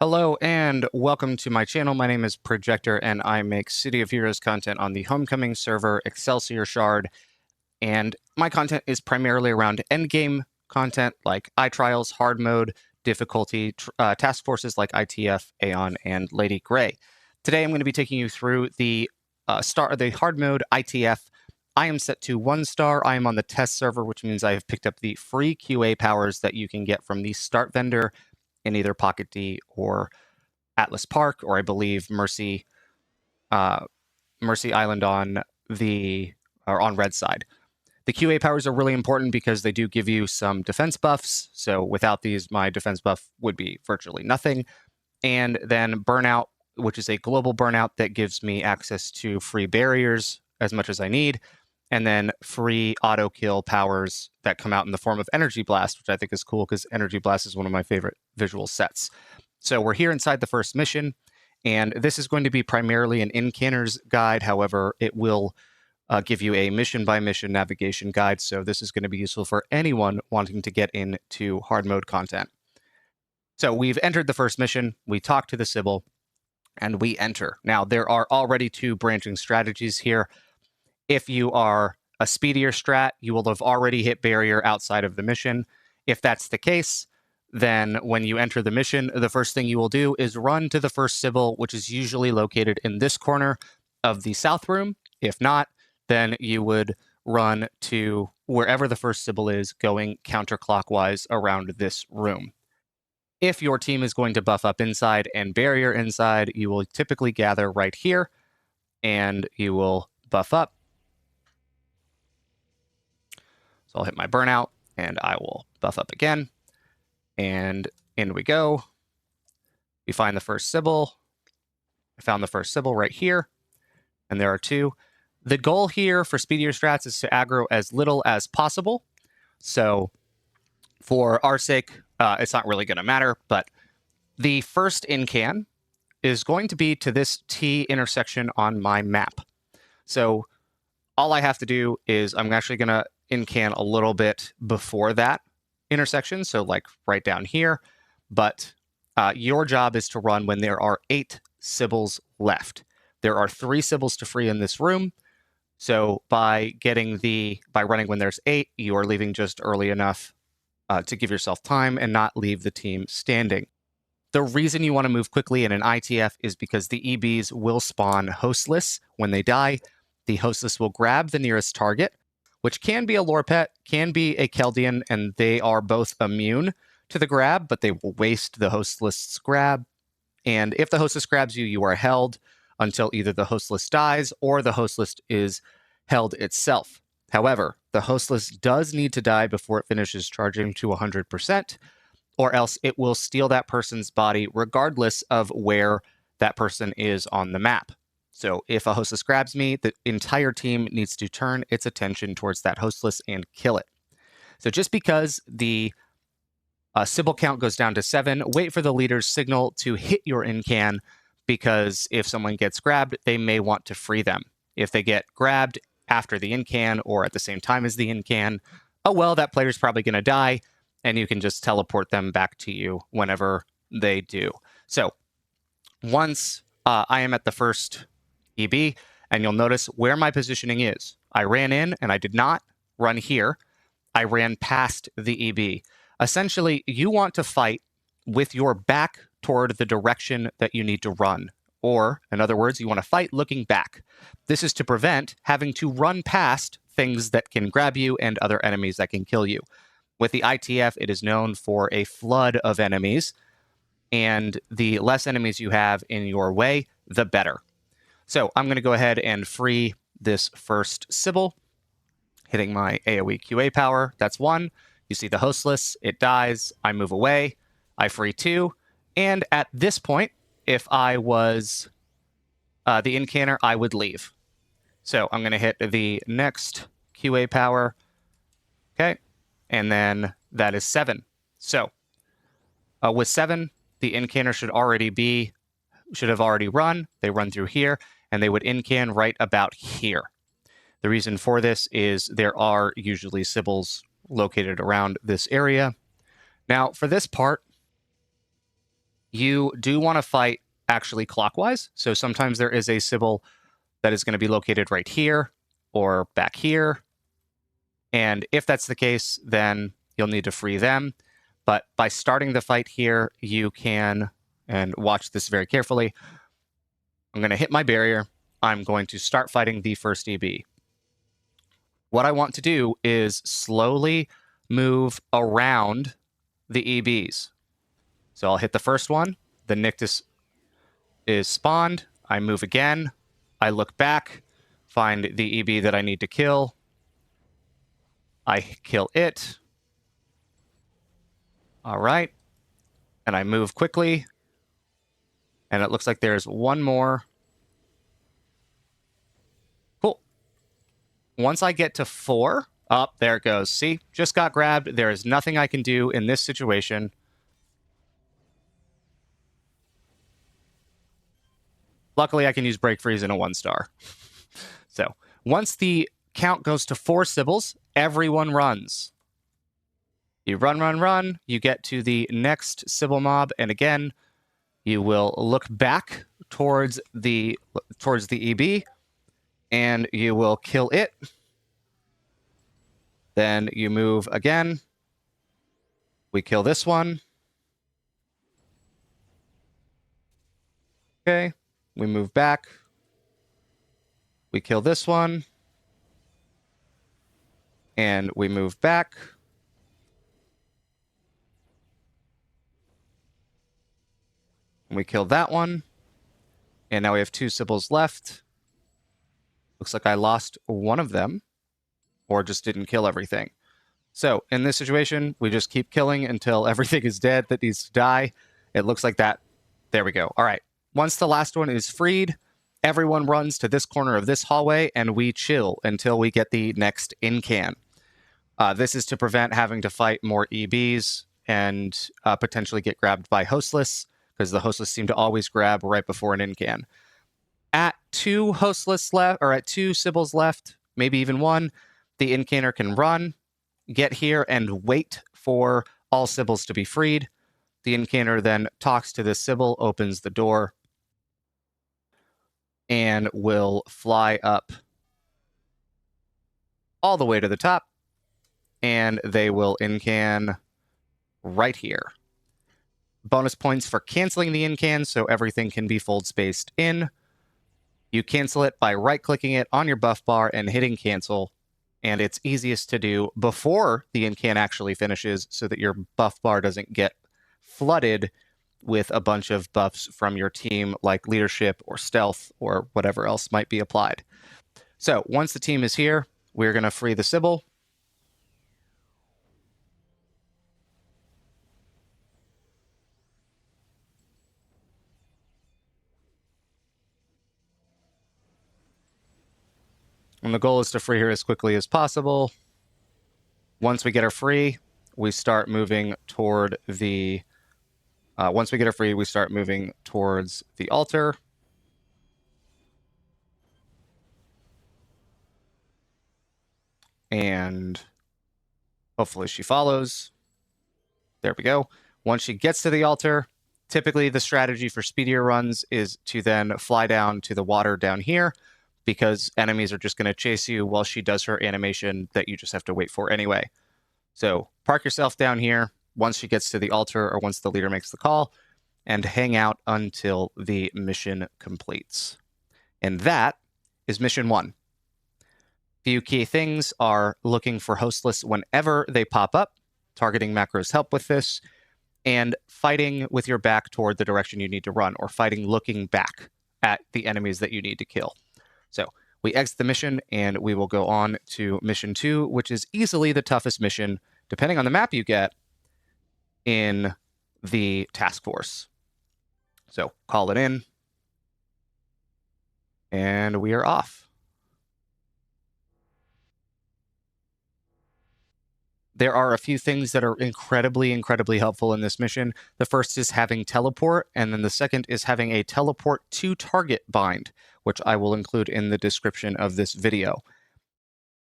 Hello and welcome to my channel. My name is Projector and I make City of Heroes content on the Homecoming server, Excelsior Shard, and my content is primarily around endgame content like iTrials, hard mode, difficulty, task forces like ITF, Aeon, and Lady Grey. Today I'm going to be taking you through the hard mode ITF. I am set to 1 star. I am on the test server, which means I have picked up the free QA powers that you can get from the start vendor in either Pocket D or Atlas Park, or I believe Mercy Island on red side. The QA powers are really important because they do give you some defense buffs. So without these, my defense buff would be virtually nothing. And then Burnout, which is a global burnout that gives me access to free barriers as much as I need. And then free auto kill powers that come out in the form of Energy Blast, which I think is cool because Energy Blast is one of my favorite visual sets. So we're here inside the first mission, and this is going to be primarily an Incanner's guide. However, it will give you a mission-by-mission navigation guide, so this is going to be useful for anyone wanting to get into hard mode content. So we've entered the first mission, we talk to the Sybil, and we enter. Now, there are already 2 branching strategies here. If you are a speedier strat, you will have already hit barrier outside of the mission. If that's the case, then when you enter the mission, the first thing you will do is run to the first Sybil, which is usually located in this corner of the south room. If not, then you would run to wherever the first Sybil is, going counterclockwise around this room. If your team is going to buff up inside and barrier inside, you will typically gather right here, and you will buff up. So I'll hit my burnout, and I will buff up again. And in we go. We find the first Sybil. I found the first Sybil right here, and there are 2. The goal here for speedier strats is to aggro as little as possible. So for our sake, it's not really going to matter, but the first Incan is going to be to this T intersection on my map. So all I have to do is I'm actually going to Incan a little bit before that intersection, so like right down here, but your job is to run when there are 8 Sybils left. There are 3 Sybils to free in this room, so by running when there's 8, you are leaving just early enough to give yourself time and not leave the team standing. The reason you want to move quickly in an ITF is because the EBs will spawn hostless when they die. The hostless will grab the nearest target, which can be a lore pet, can be a Keldian, and they are both immune to the grab, but they will waste the hostless grab. And if the hostless grabs you, you are held until either the hostless dies or the hostless is held itself. However, the hostless does need to die before it finishes charging to 100%, or else it will steal that person's body regardless of where that person is on the map. So if a hostless grabs me, the entire team needs to turn its attention towards that hostless and kill it. So just because the Sybil count goes down to 7, wait for the leader's signal to hit your Incan, because if someone gets grabbed, they may want to free them. If they get grabbed after the Incan or at the same time as the Incan, oh well, that player's probably going to die, and you can just teleport them back to you whenever they do. So once I am at the first EB, and you'll notice where my positioning is. I ran in, and I did not run here. I ran past the EB. Essentially, you want to fight with your back toward the direction that you need to run. Or, in other words, you want to fight looking back. This is to prevent having to run past things that can grab you and other enemies that can kill you. With the ITF, it is known for a flood of enemies, and the less enemies you have in your way, the better. So I'm going to go ahead and free this first Sybil, hitting my AoE QA power. That's 1. You see the hostless, it dies, I move away, I free 2, and at this point, if I was the Incanner, I would leave. So I'm going to hit the next QA power, okay, and then that is 7. So with 7, the Incanner should have already run. They run through here, and they would Incan right about here. The reason for this is there are usually Sybils located around this area. Now, for this part, You do want to fight actually clockwise. So sometimes there is a Sybil that is going to be located right here or back here. And if that's the case, then you'll need to free them. But by starting the fight here, you can, and watch this very carefully, I'm going to hit my barrier. I'm going to start fighting the first EB. What I want to do is slowly move around the EBs. So I'll hit the first one. The Nictus is spawned. I move again. I look back, find the EB that I need to kill. I kill it. All right. And I move quickly. And it looks like there's one more. Cool. Once I get to 4, there it goes. See, just got grabbed. There is nothing I can do in this situation. Luckily, I can use Break Freeze in a 1-star. So once the count goes to 4 Sybils, everyone runs. You run. You get to the next Sybil mob, and again, you will look back towards the EB, and you will kill it. Then you move again. We kill this one. Okay. We move back. We kill this one. And we move back. We kill that one. And now we have 2 Sybils left. Looks like I lost one of them, or just didn't kill everything. So in this situation, we just keep killing until everything is dead that needs to die. It looks like that. There we go. All right. Once the last one is freed, everyone runs to this corner of this hallway, and we chill until we get the next Incan. This is to prevent having to fight more EBs and potentially get grabbed by hostless, because the hostless seem to always grab right before an Incan. At 2 hostless left, or at 2 Sybils left, maybe even 1, the Incanner can run, get here, and wait for all Sybils to be freed. The Incanner then talks to the Sybil, opens the door, and will fly up all the way to the top, and they will Incan right here. Bonus points for canceling the Incan, so everything can be fold spaced in. You cancel it by right-clicking it on your buff bar and hitting cancel, and it's easiest to do before the Incan actually finishes so that your buff bar doesn't get flooded with a bunch of buffs from your team, like leadership or stealth or whatever else might be applied. So once the team is here, we're going to free the Sybil. And the goal is to free her as quickly as possible. Once we get her free, we start moving toward the... once we get her free, we start moving towards the altar. And hopefully she follows. There we go. Once she gets to the altar, typically the strategy for speedier runs is to then fly down to the water down here, because enemies are just going to chase you while she does her animation that you just have to wait for anyway. So park yourself down here once she gets to the altar or once the leader makes the call, and hang out until the mission completes. And that is mission 1. Few key things are looking for hostless whenever they pop up. Targeting macros help with this, and fighting with your back toward the direction you need to run, or fighting looking back at the enemies that you need to kill. So we exit the mission, and we will go on to mission 2, which is easily the toughest mission, depending on the map you get, in the task force. So call it in, and we are off. There are a few things that are incredibly, incredibly helpful in this mission. The first is having teleport, and then the second is having a teleport to target bind, which I will include in the description of this video.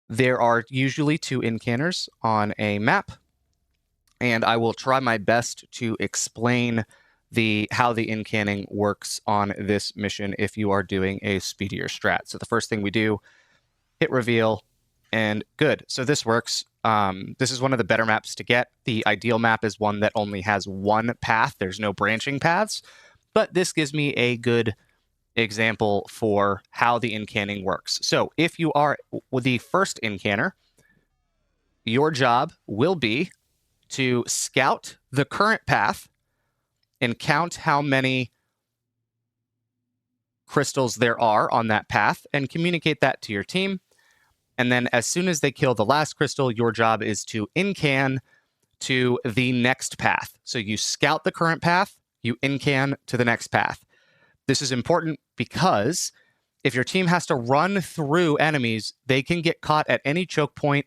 There are usually 2 Incanners on a map, and I will try my best to explain how the incanning works on this mission if you are doing a speedier strat. So the first thing we do, hit reveal, and good. So this works. This is one of the better maps to get. The ideal map is one that only has one path. There's no branching paths, but this gives me a good example for how the incanning works. So if you are the first incanner, your job will be to scout the current path and count how many crystals there are on that path and communicate that to your team. And then as soon as they kill the last crystal, your job is to incan to the next path. So you scout the current path, you incan to the next path. This is important because if your team has to run through enemies, they can get caught at any choke point,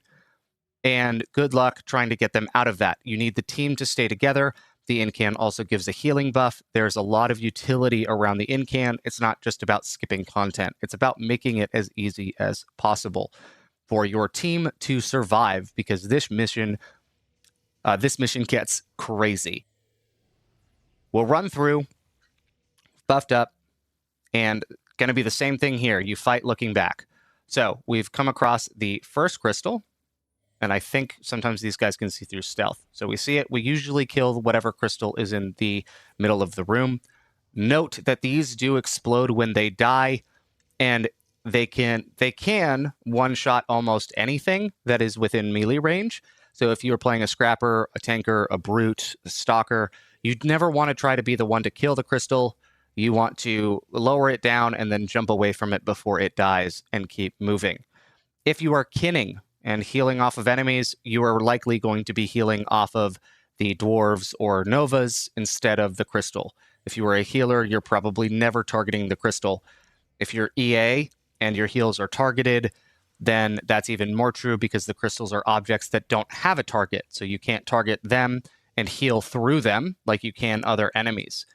and good luck trying to get them out of that. You need the team to stay together. The Incan also gives a healing buff. There's a lot of utility around the Incan. It's not just about skipping content. It's about making it as easy as possible for your team to survive, because this mission gets crazy. We'll run through, buffed up, and going to be the same thing here. You fight looking back. So we've come across the first crystal, and I think sometimes these guys can see through stealth. So we see it. We usually kill whatever crystal is in the middle of the room. Note that these do explode when they die, and they can one-shot almost anything that is within melee range. So if you're playing a scrapper, a tanker, a brute, a stalker, you'd never want to try to be the one to kill the crystal. You want to lower it down and then jump away from it before it dies and keep moving. If you are kinning and healing off of enemies, you are likely going to be healing off of the dwarves or novas instead of the crystal. If you are a healer, you're probably never targeting the crystal. If you're EA and your heals are targeted, then that's even more true, because the crystals are objects that don't have a target. So you can't target them and heal through them like you can other enemies.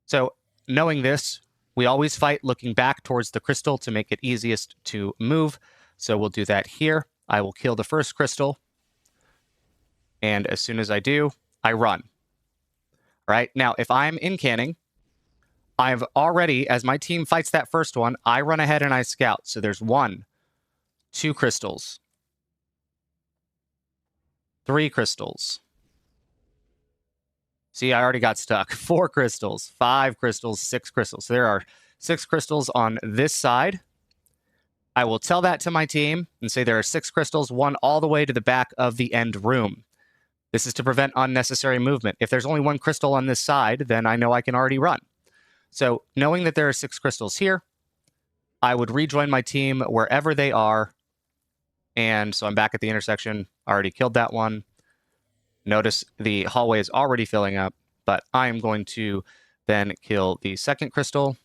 So knowing this, we always fight looking back towards the crystal to make it easiest to move. So we'll do that here. I will kill the first crystal, and as soon as I do, I run. All right, now if I'm incanning, I've already, as my team fights that first one, I run ahead and I scout. So there's 1, 2 crystals, 3 crystals. See, I already got stuck. 4 crystals, 5 crystals, 6 crystals. So there are 6 crystals on this side. I will tell that to my team and say there are 6 crystals, 1 all the way to the back of the end room. This is to prevent unnecessary movement. If there's only 1 crystal on this side, then I know I can already run. So knowing that there are 6 crystals here, I would rejoin my team wherever they are. And so I'm back at the intersection. I already killed that one. Notice the hallway is already filling up, but I am going to then kill the second crystal.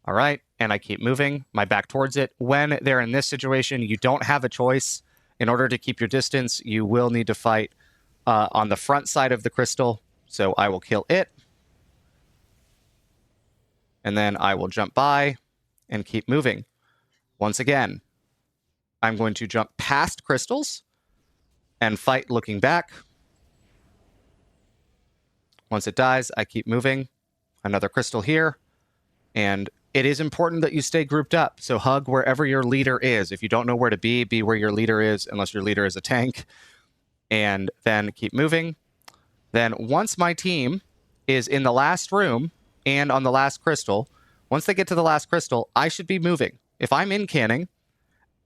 All right, and I keep moving my back towards it. When they're in this situation, you don't have a choice. In order to keep your distance, you will need to fight on the front side of the crystal. So I will kill it. And then I will jump by and keep moving. Once again, I'm going to jump past crystals and fight looking back. Once it dies, I keep moving. Another crystal here. And it is important that you stay grouped up. So hug wherever your leader is. If you don't know where to be where your leader is, unless your leader is a tank. And then keep moving. Then once my team is in the last room and on the last crystal, once they get to the last crystal, I should be moving. If I'm incanning,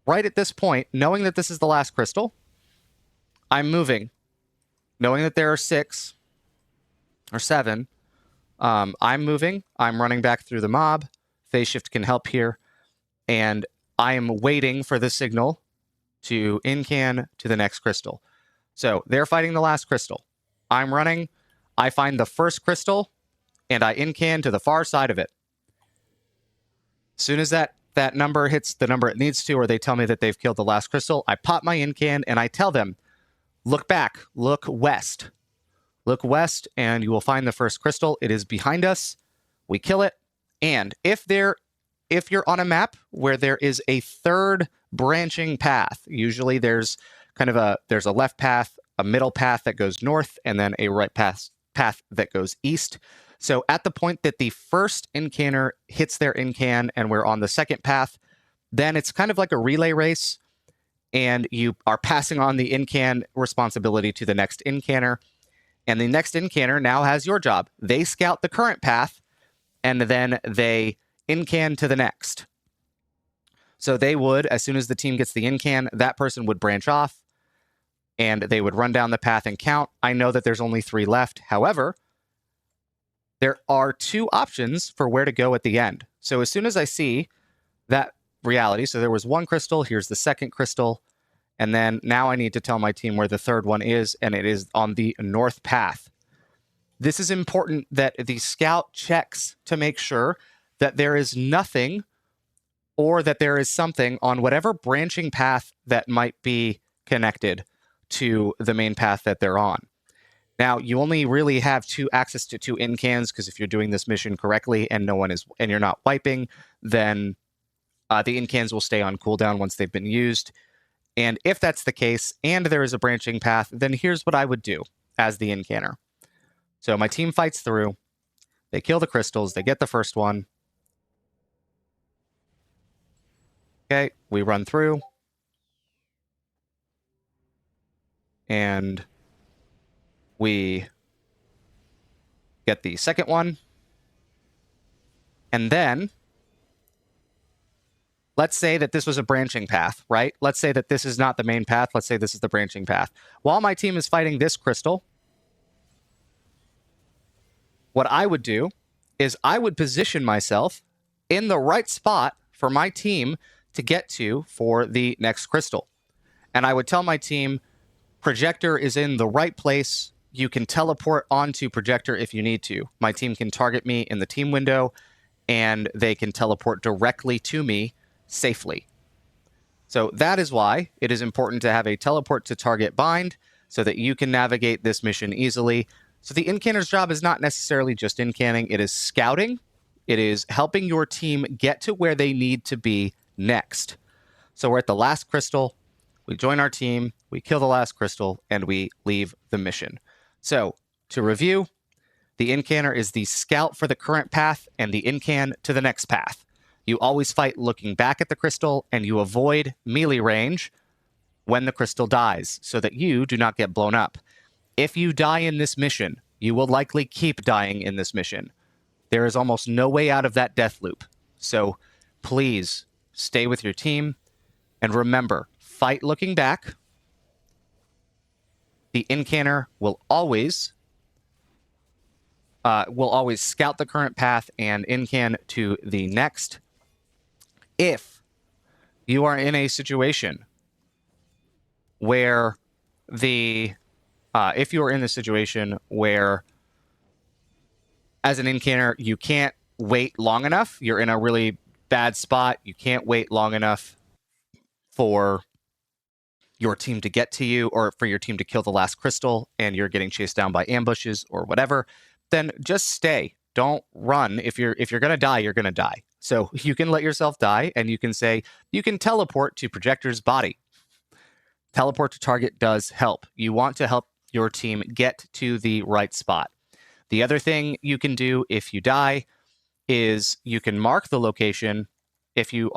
right at this point, knowing that this is the last crystal, I'm moving. Knowing that there are 6 or 7, I'm moving. I'm running back through the mob. Phase shift can help here. And I am waiting for the signal to incan to the next crystal. So they're fighting the last crystal. I'm running. I find the first crystal, and I incan to the far side of it. As soon as that number hits the number it needs to, or they tell me that they've killed the last crystal, I pop my incan, and I tell them, look back, look west. Look west, and you will find the first crystal. It is behind us. We kill it. And if you're on a map where there is a third branching path, usually there's a left path, a middle path that goes north, and then a right path that goes east. So at the point that the first Incanner hits their Incan and we're on the second path, then it's kind of like a relay race, and you are passing on the Incan responsibility to the next Incanner. And the next Incanner now has your job. They scout the current path, and then they Incan to the next. So they would, as soon as the team gets the Incan, that person would branch off, and they would run down the path and count. I know that there's only 3 left. However, there are 2 options for where to go at the end. So as soon as I see that reality, so there was 1 crystal, here's the second crystal, and then now I need to tell my team where the third one is, and it is on the north path. This is important that the scout checks to make sure that there is nothing or that there is something on whatever branching path that might be connected to the main path that they're on. Now, you only really have access to 2 Incans, because if you're doing this mission correctly and and you're not wiping, then the Incans will stay on cooldown once they've been used. And if that's the case, and there is a branching path, then here's what I would do as the Incanner. So my team fights through, they kill the crystals, they get the first one. Okay, we run through. And we get the second one. And then, let's say that this was a branching path, right? Let's say that this is not the main path. Let's say this is the branching path. While my team is fighting this crystal, what I would do is I would position myself in the right spot for my team to get to for the next crystal. And I would tell my team, projector is in the right place. You can teleport onto projector if you need to. My team can target me in the team window, and they can teleport directly to me safely. So that is why it is important to have a teleport to target bind so that you can navigate this mission easily. So the Incanner's job is not necessarily just Incanning. It is scouting. It is helping your team get to where they need to be next. So we're at the last crystal. We join our team, we kill the last crystal, and we leave the mission. So, to review, the Incanner is the scout for the current path and the Incan to the next path. You always fight looking back at the crystal, and you avoid melee range when the crystal dies, so that you do not get blown up. If you die in this mission, you will likely keep dying in this mission. There is almost no way out of that death loop. So, please, stay with your team, and remember, fight looking back. The Incanner will always scout the current path and Incan to the next. If you are in a situation where as an Incanner you can't wait long enough, you're in a really bad spot, you can't wait long enough for your team to get to you, or for your team to kill the last crystal, and you're getting chased down by ambushes or whatever, then just stay. Don't run. If you're going to die, you're going to die. So you can let yourself die, and you can teleport to projector's body. Teleport to target does help. You want to help your team get to the right spot. The other thing you can do if you die is you can mark the location. If you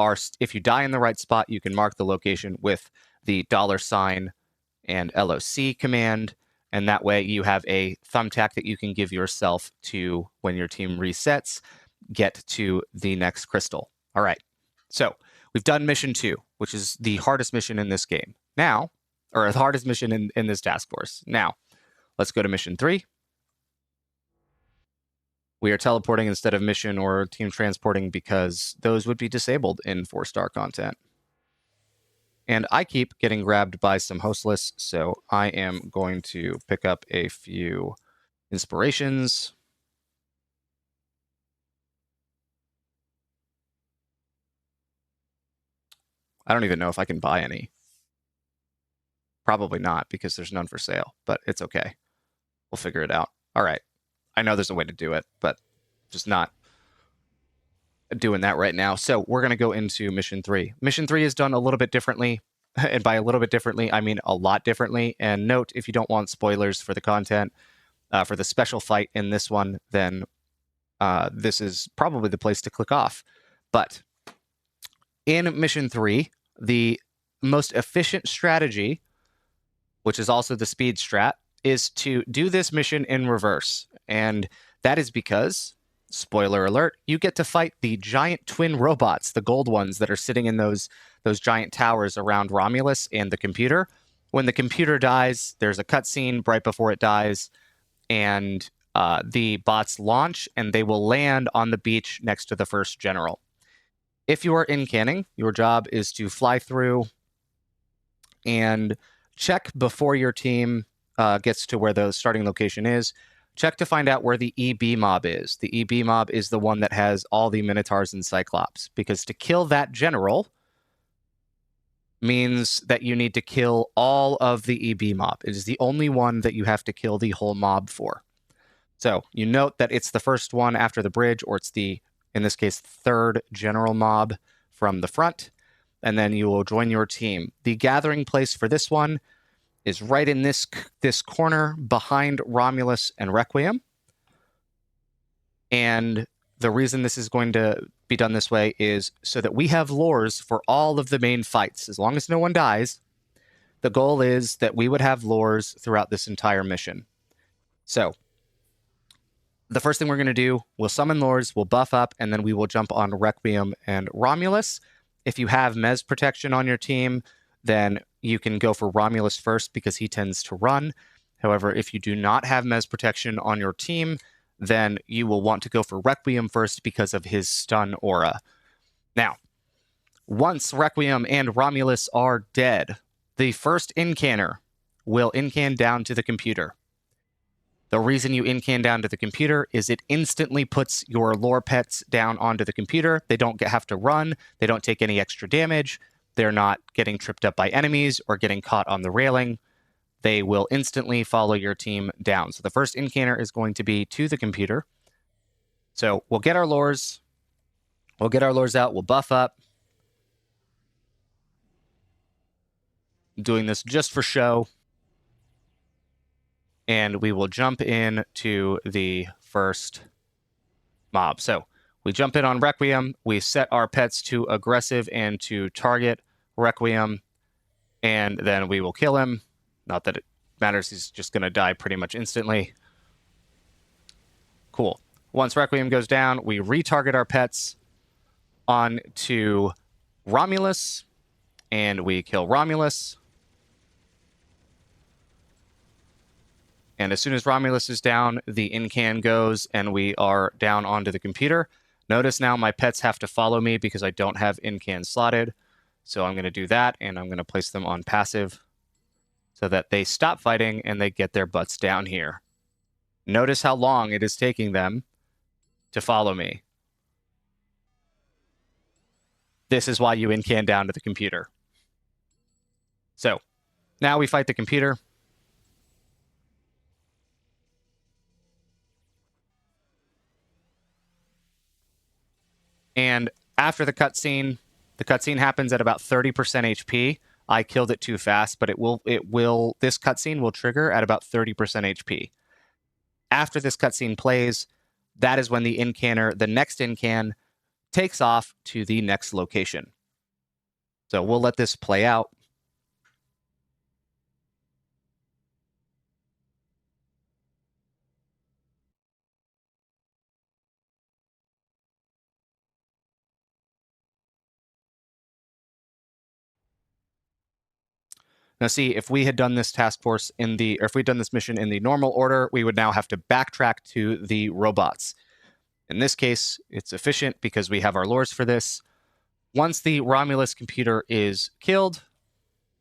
die in the right spot, you can mark the location with the $sign and LOC command, and that way you have a thumbtack that you can give yourself to, when your team resets, get to the next crystal. All right, so we've done mission 2, which is the hardest mission in this game. Now, or the hardest mission in this task force. Now, let's go to mission 3. We are teleporting instead of mission or team transporting because those would be disabled in 4-star content. And I keep getting grabbed by some host lists, so I am going to pick up a few inspirations. I don't even know if I can buy any. Probably not, because there's none for sale, but it's okay. We'll figure it out. All right. I know there's a way to do it, but just not doing that right now. So we're going to go into mission 3. Mission 3 is done a little bit differently. And by a little bit differently, I mean a lot differently. And note, if you don't want spoilers for the content, for the special fight in this one, then this is probably the place to click off. But in Mission 3, the most efficient strategy, which is also the speed strat, is to do this mission in reverse. And that is because, spoiler alert, you get to fight the giant twin robots, the gold ones that are sitting in those giant towers around Romulus and the computer. When the computer dies, there's a cutscene right before it dies, and the bots launch, and they will land on the beach next to the first general. If you are incanning, your job is to fly through and check before your team gets to where the starting location is. Check to find out where the EB mob is. The EB mob is the one that has all the Minotaurs and Cyclops, because to kill that general means that you need to kill all of the EB mob. It is the only one that you have to kill the whole mob for. So you note that it's the first one after the bridge, or it's the, in this case, third general mob from the front, and then you will join your team. The gathering place for this one is right in this corner behind Romulus and Requiem. And the reason this is going to be done this way is so that we have lures for all of the main fights. As long as no one dies, the goal is that we would have lures throughout this entire mission. So the first thing we're going to do, we'll summon lures, we'll buff up, and then we will jump on Requiem and Romulus. If you have Mez protection on your team, then you can go for Romulus first because he tends to run. However, if you do not have Mez protection on your team, then you will want to go for Requiem first because of his stun aura. Now, once Requiem and Romulus are dead, the first incanner will incan down to the computer. The reason you incan down to the computer is it instantly puts your lore pets down onto the computer. They don't have to run. They don't take any extra damage. They're not getting tripped up by enemies or getting caught on the railing. They will instantly follow your team down. So the first incanner is going to be to the computer. So we'll get our lures. We'll get our lures out. We'll buff up. I'm doing this just for show. And we will jump in to the first mob. So we jump in on Requiem. We set our pets to aggressive and to target Requiem. And then we will kill him. Not that it matters. He's just going to die pretty much instantly. Cool. Once Requiem goes down, we retarget our pets on to Romulus. And we kill Romulus. And as soon as Romulus is down, the incan goes, and we are down onto the computer. Notice now my pets have to follow me because I don't have incan slotted. So I'm going to do that, and I'm going to place them on passive so that they stop fighting and they get their butts down here. Notice how long it is taking them to follow me. This is why you incan down to the computer. So now we fight the computer. And after the cutscene happens at about 30% HP. I killed it too fast, but this cutscene will trigger at about 30% HP. After this cutscene plays, that is when the next incan, takes off to the next location. So we'll let this play out. Now see, if we had done this if we'd done this mission in the normal order, we would now have to backtrack to the robots. In this case, it's efficient because we have our lures for this. Once the Romulus computer is killed,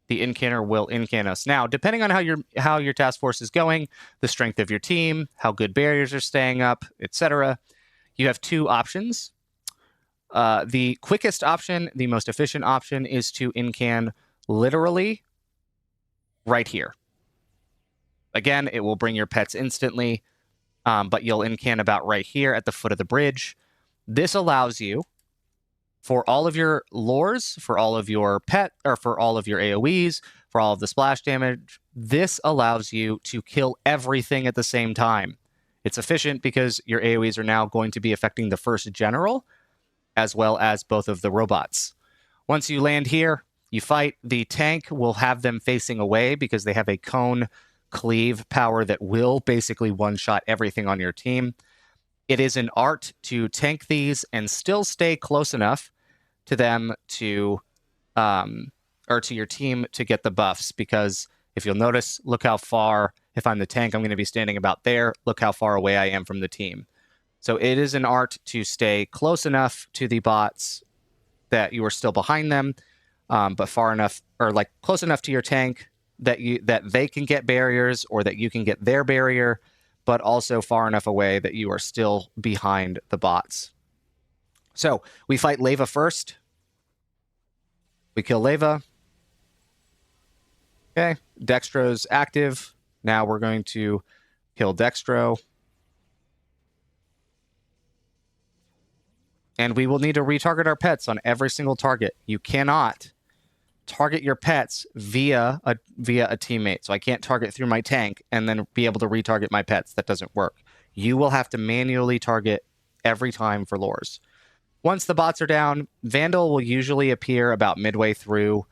the incanner will incan us. Now, depending on how your task force is going, the strength of your team, how good barriers are staying up, etc., you have two options. The quickest option, the most efficient option, is to incan literally right here. Again, it will bring your pets instantly, but you'll incan about right here at the foot of the bridge. This allows you For all of your lures, for all of your pet, or for all of your AoEs, for all of the splash damage, this allows you to kill everything at the same time. It's efficient because your AoEs are now going to be affecting the first general, as well as both of the robots. Once you land here, you fight. The tank will have them facing away because they have a cone cleave power that will basically one-shot everything on your team. It is an art to tank these and still stay close enough to them to, or to your team to get the buffs, because if you'll notice, look how far, if I'm the tank, I'm going to be standing about there. Look how far away I am from the team. So it is an art to stay close enough to the bots that you are still behind them, but far enough, or like close enough to your tank that they can get barriers, or that you can get their barrier, but also far enough away that you are still behind the bots. So we fight Leva first. We kill Leva. Okay, Dextro's active. Now we're going to kill Dextro. And we will need to retarget our pets on every single target. You cannot target your pets via a teammate. So I can't target through my tank and then be able to retarget my pets. That doesn't work. You will have to manually target every time for lures. Once the bots are down, Vandal will usually appear about midway through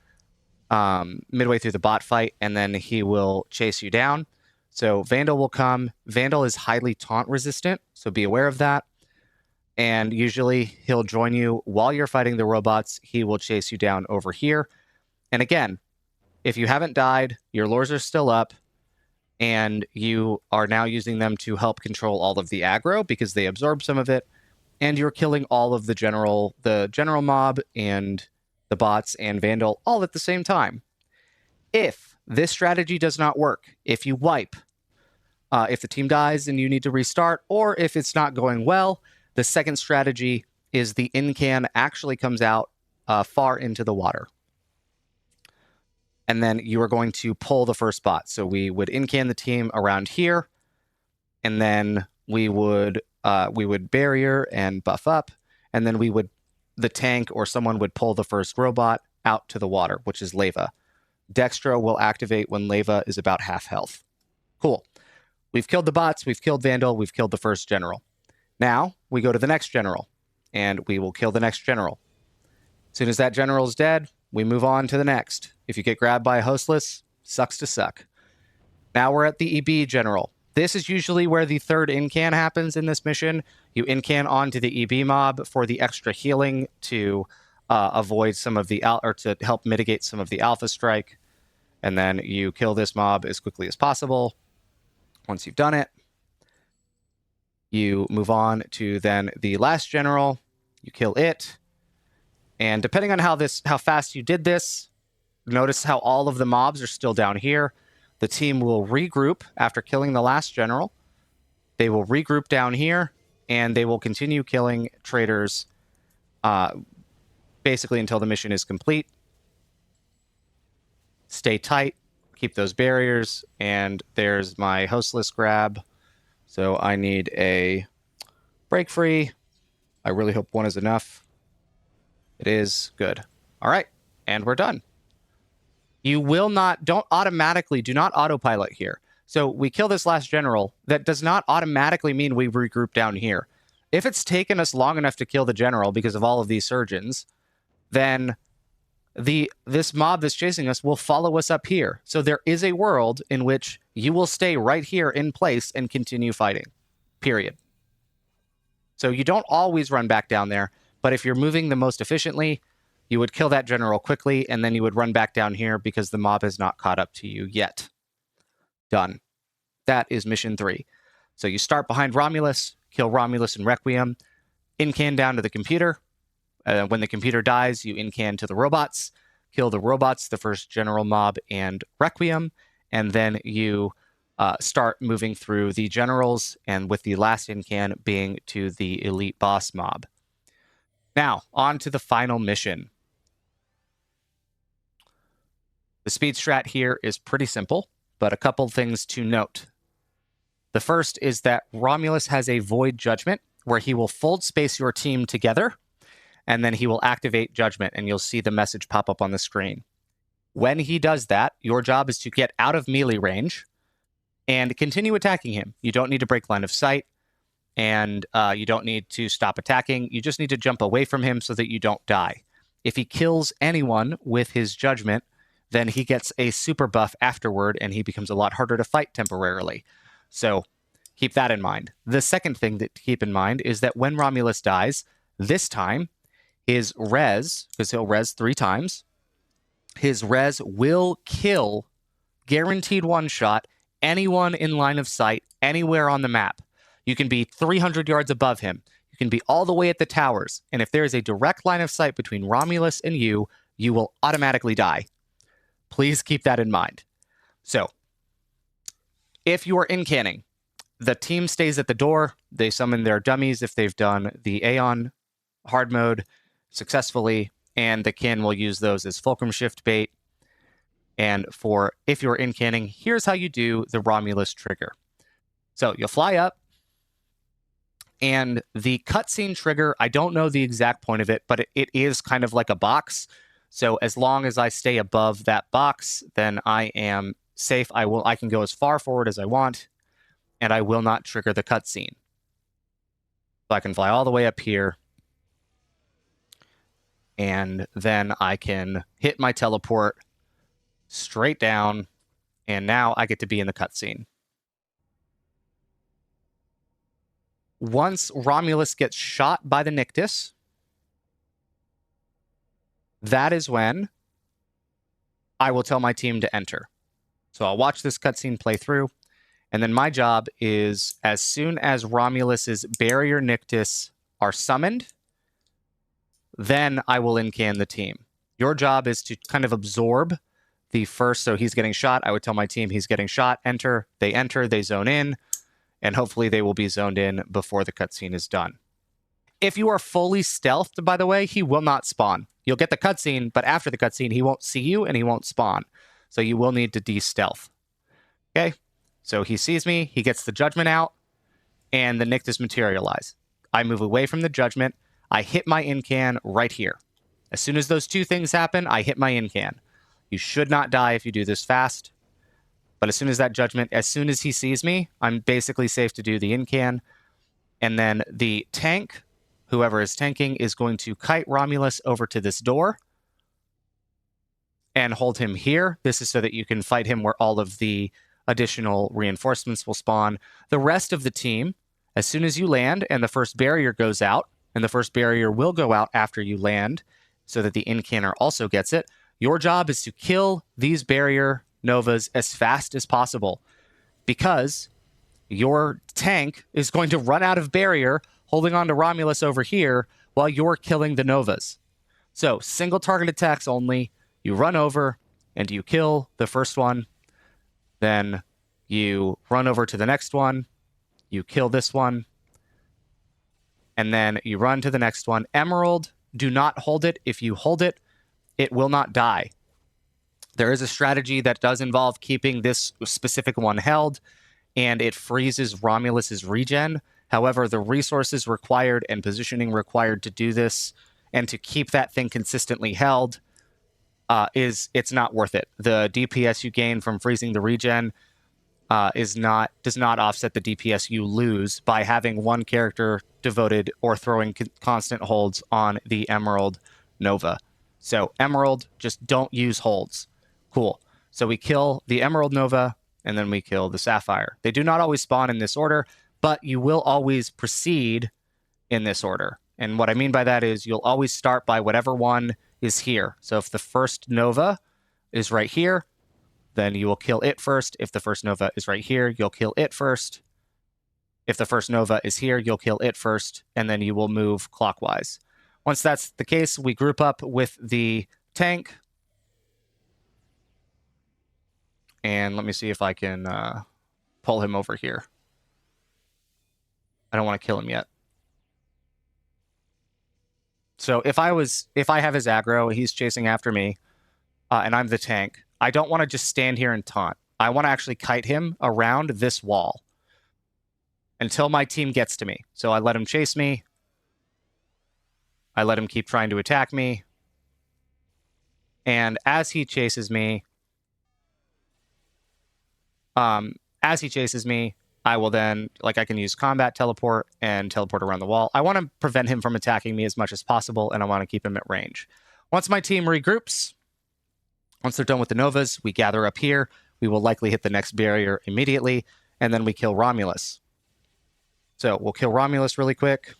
the bot fight, and then he will chase you down. So Vandal will come. Vandal is highly taunt resistant, so be aware of that. And usually he'll join you while you're fighting the robots. He will chase you down over here. And again, if you haven't died, your lures are still up, and you are now using them to help control all of the aggro because they absorb some of it, and you're killing all of the general mob and the bots and Vandal all at the same time. If this strategy does not work, if you wipe, if the team dies and you need to restart, or if it's not going well, the second strategy is the Incan actually comes out far into the water. And then you are going to pull the first bot. So we would Incan the team around here, and then we would barrier and buff up, and then the tank or someone would pull the first robot out to the water, which is Leva. Dextro will activate when Leva is about half health. Cool. We've killed the bots, we've killed Vandal, we've killed the first general. Now we go to the next general, and we will kill the next general. As soon as that general is dead, we move on to the next. If you get grabbed by a hostless, sucks to suck. Now we're at the EB general. This is usually where the third Incan happens in this mission. You Incan onto the EB mob for the extra healing to avoid some of the or to help mitigate some of the alpha strike, and then you kill this mob as quickly as possible. Once you've done it, you move on to then the last general. You kill it, and depending on how fast you did this, notice how all of the mobs are still down here. The team will regroup after killing the last general. They will regroup down here, and they will continue killing traitors basically until the mission is complete. Stay tight, keep those barriers, and there's my hostless grab. So I need a break free. I really hope one is enough. It is. Good. All right, and we're done. You will not, do not autopilot here. So we kill this last general. That does not automatically mean we regroup down here. If it's taken us long enough to kill the general because of all of these surgeons, then this mob that's chasing us will follow us up here. So there is a world in which you will stay right here in place and continue fighting, period. So you don't always run back down there, but if you're moving the most efficiently, you would kill that general quickly, and then you would run back down here because the mob has not caught up to you yet. Done. That is mission 3. So you start behind Romulus, kill Romulus and Requiem, Incan down to the computer. When the computer dies, you Incan to the robots, kill the robots, the first general mob and Requiem, and then you start moving through the generals, and with the last Incan being to the elite boss mob. Now, on to the final mission. The speed strat here is pretty simple, but a couple things to note. The first is that Romulus has a void judgment where he will fold space your team together, and then he will activate Judgment, and you'll see the message pop up on the screen. When he does that, your job is to get out of melee range and continue attacking him. You don't need to break line of sight, and you don't need to stop attacking. You just need to jump away from him so that you don't die. If he kills anyone with his Judgment, then he gets a super buff afterward, and he becomes a lot harder to fight temporarily. So keep that in mind. The second thing to keep in mind is that when Romulus dies, this time, his res, because he'll res 3 times, his res will kill, guaranteed one-shot, anyone in line of sight, anywhere on the map. You can be 300 yards above him. You can be all the way at the towers. And if there is a direct line of sight between Romulus and you will automatically die. Please keep that in mind. So, if you are incanning, the team stays at the door. They summon their dummies if they've done the Aeon hard mode successfully, and the kin will use those as fulcrum shift bait. And for if you're incanning, here's how you do the Romulus trigger. So you'll fly up, and the cutscene trigger, I don't know the exact point of it, but it is kind of like a box. So as long as I stay above that box, then I am safe. I can go as far forward as I want, and I will not trigger the cutscene. So I can fly all the way up here, and then I can hit my teleport straight down, and now I get to be in the cutscene. Once Romulus gets shot by the Nictus, that is when I will tell my team to enter. So I'll watch this cutscene play through, and then my job is, as soon as Romulus's barrier Nictus are summoned, then I will incan the team. Your job is to kind of absorb the first, so he's getting shot. I would tell my team he's getting shot, enter, they zone in, and hopefully they will be zoned in before the cutscene is done. If you are fully stealthed, by the way, he will not spawn. You'll get the cutscene, but after the cutscene, he won't see you and he won't spawn. So you will need to de-stealth. Okay? So he sees me, he gets the Judgment out, and the Nictus materialize. I move away from the Judgment, I hit my Incan right here. As soon as those two things happen, I hit my Incan. You should not die if you do this fast. But as soon as that Judgment, as soon as he sees me, I'm basically safe to do the Incan. And then the tank, whoever is tanking, is going to kite Romulus over to this door and hold him here. This is so that you can fight him where all of the additional reinforcements will spawn. The rest of the team, as soon as you land and the first barrier goes out, and the first barrier will go out after you land, so that the Incanner also gets it, your job is to kill these barrier Novas as fast as possible, because your tank is going to run out of barrier holding on to Romulus over here while you're killing the Novas. So, single target attacks only. You run over and you kill the first one. Then you run over to the next one. You kill this one. And then you run to the next one. Emerald, do not hold it. If you hold it, it will not die. There is a strategy that does involve keeping this specific one held, and it freezes Romulus's regen. However, the resources required and positioning required to do this and to keep that thing consistently held it's not worth it. The DPS you gain from freezing the regen does not offset the DPS you lose by having one character devoted or throwing constant holds on the Emerald Nova. So Emerald, just don't use holds. Cool. So we kill the Emerald Nova, and then we kill the Sapphire. They do not always spawn in this order, but you will always proceed in this order. And what I mean by that is you'll always start by whatever one is here. So if the first Nova is right here, then you will kill it first. If the first Nova is right here, you'll kill it first. If the first Nova is here, you'll kill it first, and then you will move clockwise. Once that's the case, we group up with the tank. And let me see if I can pull him over here. I don't want to kill him yet. So if I have his aggro, he's chasing after me, and I'm the tank, I don't want to just stand here and taunt. I want to actually kite him around this wall until my team gets to me. So I let him chase me. I let him keep trying to attack me. And as he chases me, I will then, like, I can use combat teleport and teleport around the wall. I want to prevent him from attacking me as much as possible, and I want to keep him at range. Once my team regroups, once they're done with the Novas, we gather up here. We will likely hit the next barrier immediately, and then we kill Romulus. So we'll kill Romulus really quick,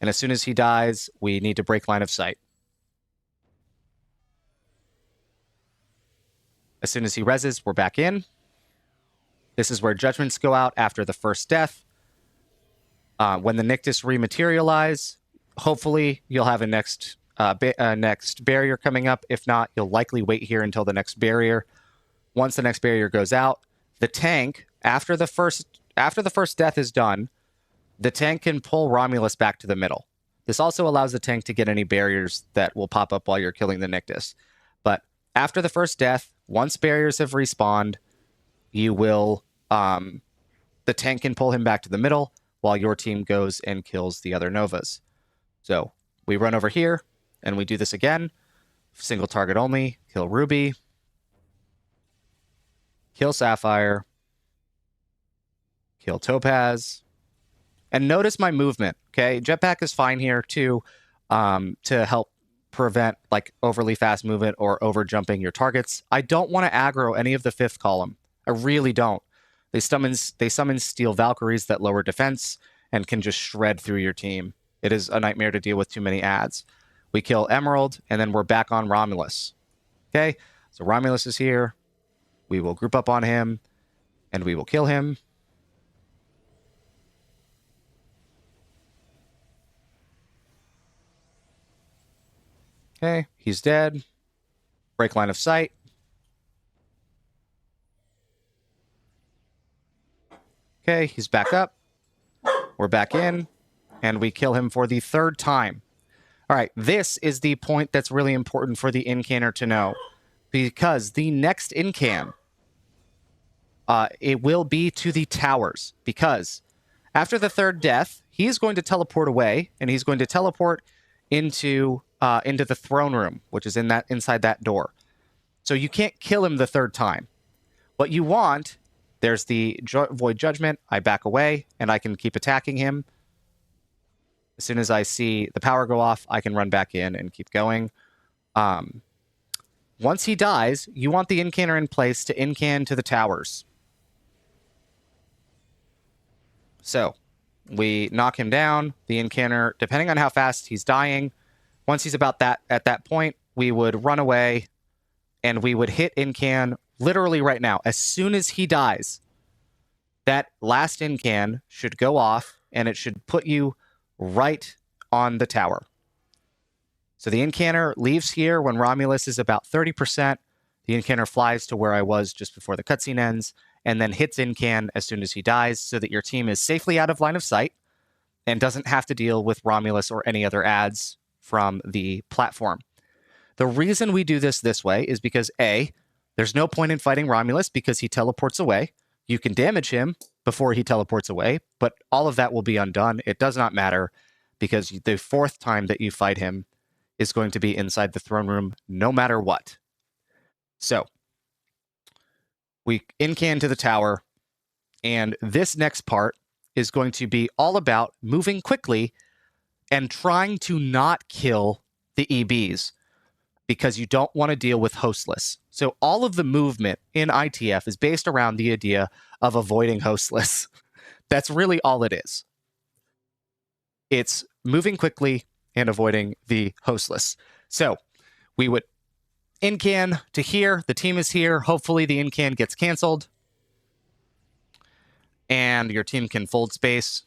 and as soon as he dies, we need to break line of sight. As soon as he reses, we're back in. This is where judgments go out after the first death. When the Nictus rematerialize, hopefully you'll have a next barrier coming up. If not, you'll likely wait here until the next barrier. Once the next barrier goes out, the tank, after the first death is done, the tank can pull Romulus back to the middle. This also allows the tank to get any barriers that will pop up while you're killing the Nictus. But after the first death, once barriers have respawned, you will the tank can pull him back to the middle while your team goes and kills the other Novas. So we run over here and we do this again. Single target only. Kill Ruby. Kill Sapphire. Kill Topaz. And notice my movement, okay? Jetpack is fine here too, to help prevent like overly fast movement or over jumping your targets. I don't want to aggro any of the fifth column. I really don't. They summon Steel Valkyries that lower defense and can just shred through your team. It is a nightmare to deal with too many adds. We kill Emerald, and then we're back on Romulus. Okay? So Romulus is here. We will group up on him, and we will kill him. Okay, he's dead. Break line of sight. Okay, he's back up. We're back in, and we kill him for the third time. All right, this is the point that's really important for the Incanner to know, because the next Incan, it will be to the towers, because after the third death, he's going to teleport away, and he's going to teleport into the throne room, which is inside that door. So you can't kill him the third time. What you want, there's the Void Judgment. I back away, and I can keep attacking him. As soon as I see the power go off, I can run back in and keep going. Once he dies, you want the Incanner in place to Incan to the towers. So we knock him down. The Incanner, depending on how fast he's dying, once he's about that at that point, we would run away, and we would hit Incan literally right now. As soon as he dies, that last Incan should go off, and it should put you right on the tower. So the Incanner leaves here when Romulus is about 30%. The Incanner flies to where I was just before the cutscene ends, and then hits Incan as soon as he dies, so that your team is safely out of line of sight and doesn't have to deal with Romulus or any other adds from the platform. The reason we do this way is because A, there's no point in fighting Romulus because he teleports away. You can damage him before he teleports away, but all of that will be undone. It does not matter because the fourth time that you fight him is going to be inside the throne room no matter what. So we Incan to the tower, and this next part is going to be all about moving quickly and trying to not kill the EBs, because you don't want to deal with hostless. So all of the movement in ITF is based around the idea of avoiding hostless. That's really all it is. It's moving quickly and avoiding the hostless. So we would Incan to here. The team is here. Hopefully the Incan gets canceled, and your team can fold space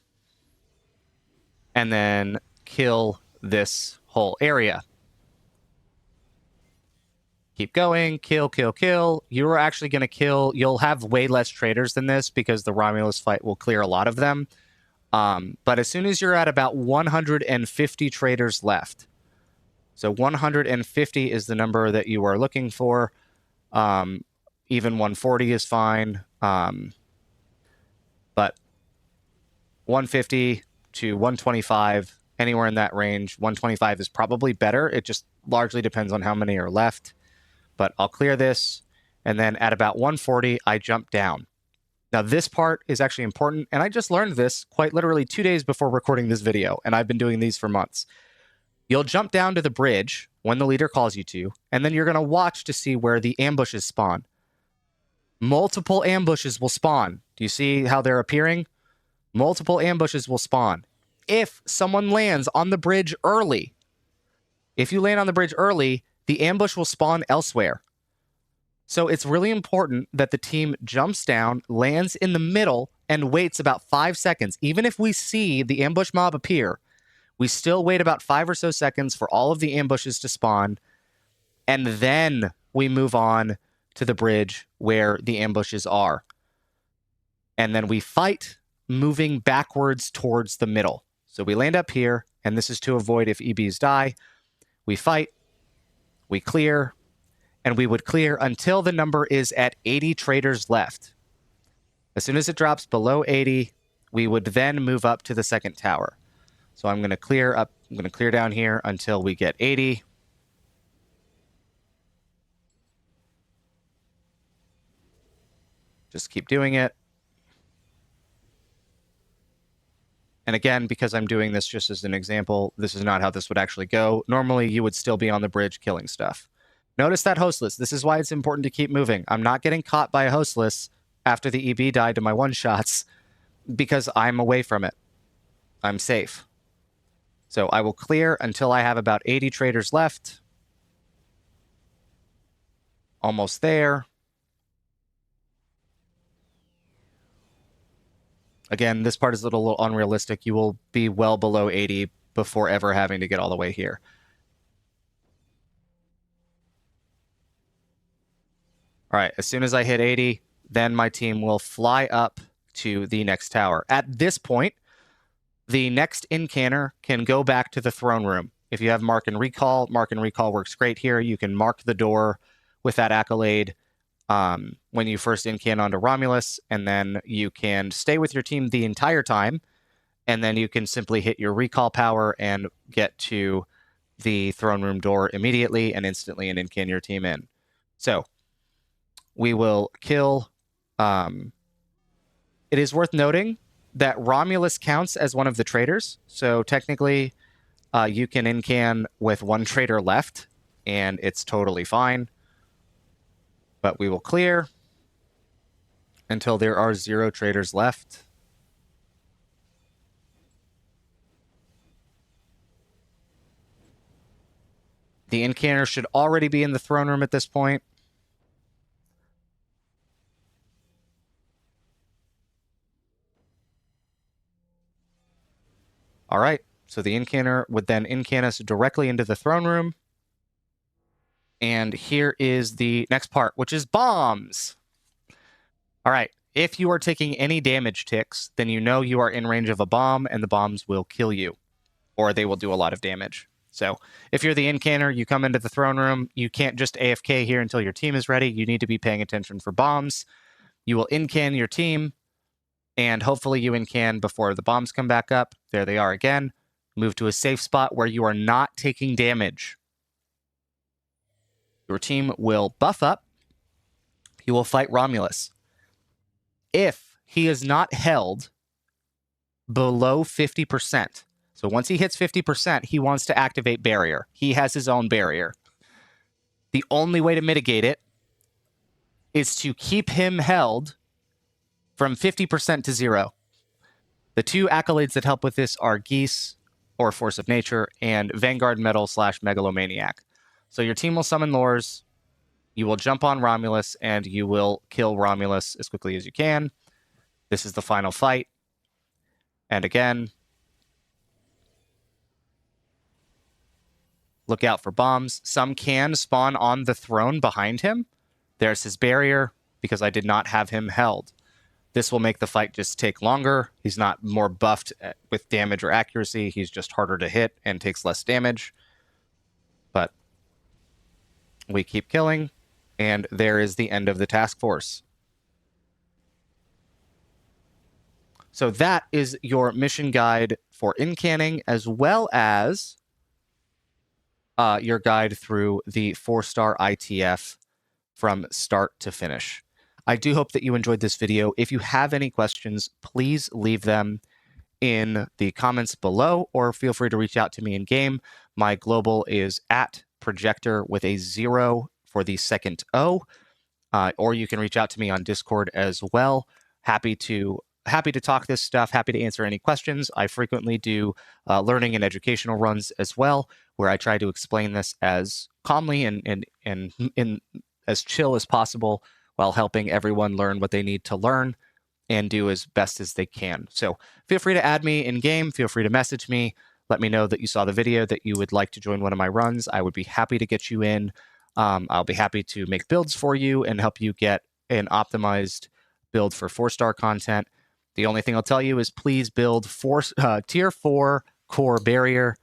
and then kill this whole area. Keep going, kill, kill, kill. You're actually going to kill. You'll have way less traders than this because the Romulus fight will clear a lot of them. But as soon as you're at about 150 traders left, so 150 is the number that you are looking for. Even 140 is fine. But 150 to 125 anywhere in that range. 125 is probably better. It just largely depends on how many are left. But I'll clear this, and then at about 140, I jump down. Now, this part is actually important, and I just learned this quite literally 2 days before recording this video, and I've been doing these for months. You'll jump down to the bridge when the leader calls you to, and then you're going to watch to see where the ambushes spawn. Multiple ambushes will spawn. Do you see how they're appearing? Multiple ambushes will spawn. If someone lands on the bridge early, if you land on the bridge early, the ambush will spawn elsewhere. So it's really important that the team jumps down, lands in the middle, and waits about 5 seconds. Even if we see the ambush mob appear, we still wait about 5 or so seconds for all of the ambushes to spawn, and then we move on to the bridge where the ambushes are. And then we fight, moving backwards towards the middle. So we land up here, and this is to avoid if EBs die. We fight, we clear, and we would clear until the number is at 80 traders left. As soon as it drops below 80, we would then move up to the second tower. So I'm going to clear up, I'm going to clear down here until we get 80. Just keep doing it. And again, because I'm doing this just as an example, this is not how this would actually go. Normally, you would still be on the bridge killing stuff. Notice that hostless. This is why it's important to keep moving. I'm not getting caught by a hostless after the EB died to my one-shots because I'm away from it. I'm safe. So I will clear until I have about 80 traders left. Almost there. Again, this part is a little unrealistic. You will be well below 80 before ever having to get all the way here. All right, as soon as I hit 80, then my team will fly up to the next tower. At this point, the next Incanner can go back to the throne room. If you have mark and recall works great here. You can mark the door with that accolade when you first Incan onto Romulus, and then you can stay with your team the entire time, and then you can simply hit your recall power and get to the throne room door immediately and instantly and Incan your team in. So we will kill. It is worth noting that Romulus counts as one of the traders. So technically, you can Incan with one trader left, and it's totally fine. But we will clear until there are 0 traders left. The Incanner should already be in the throne room at this point. All right, so the Incanner would then Incan us directly into the throne room. And here is the next part, which is bombs. All right, if you are taking any damage ticks, then you know you are in range of a bomb, and the bombs will kill you, or they will do a lot of damage. So if you're the Incanner, you come into the throne room, you can't just AFK here until your team is ready. You need to be paying attention for bombs. You will Incan your team, and hopefully you Incan before the bombs come back up. There they are again. Move to a safe spot where you are not taking damage. Your team will buff up. You will fight Romulus. If he is not held below 50%, so once he hits 50%, he wants to activate barrier. He has his own barrier. The only way to mitigate it is to keep him held from 50% to 0. The 2 accolades that help with this are Geese, or Force of Nature, and Vanguard Metal / Megalomaniac. So your team will summon lures, you will jump on Romulus, and you will kill Romulus as quickly as you can. This is the final fight. And again, look out for bombs. Some can spawn on the throne behind him. There's his barrier, because I did not have him held. This will make the fight just take longer. He's not more buffed with damage or accuracy. He's just harder to hit and takes less damage. But we keep killing, and there is the end of the task force. So that is your mission guide for incanning, as well as your guide through the 4-star ITF from start to finish. I do hope that you enjoyed this video. If you have any questions, please leave them in the comments below, or feel free to reach out to me in game. My global is at projector with a 0 for the second O, or you can reach out to me on Discord as well. Happy to talk this stuff. Happy to answer any questions. I frequently do learning and educational runs as well, where I try to explain this as calmly and as chill as possible, while helping everyone learn what they need to learn and do as best as they can. So feel free to add me in game. Feel free to message me. Let me know that you saw the video, that you would like to join one of my runs. I would be happy to get you in. I'll be happy to make builds for you and help you get an optimized build for 4-star content. The only thing I'll tell you is please build tier 4 core barrier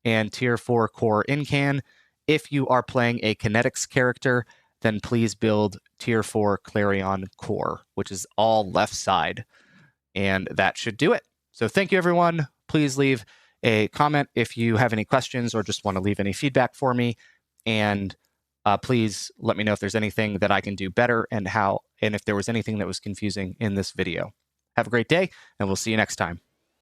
and tier 4 core incan. If you are playing a kinetics character, then please build tier 4 Clarion core, which is all left side. And that should do it. So thank you, everyone. Please leave a comment if you have any questions or just want to leave any feedback for me. And please let me know if there's anything that I can do better and if there was anything that was confusing in this video. Have a great day, and we'll see you next time.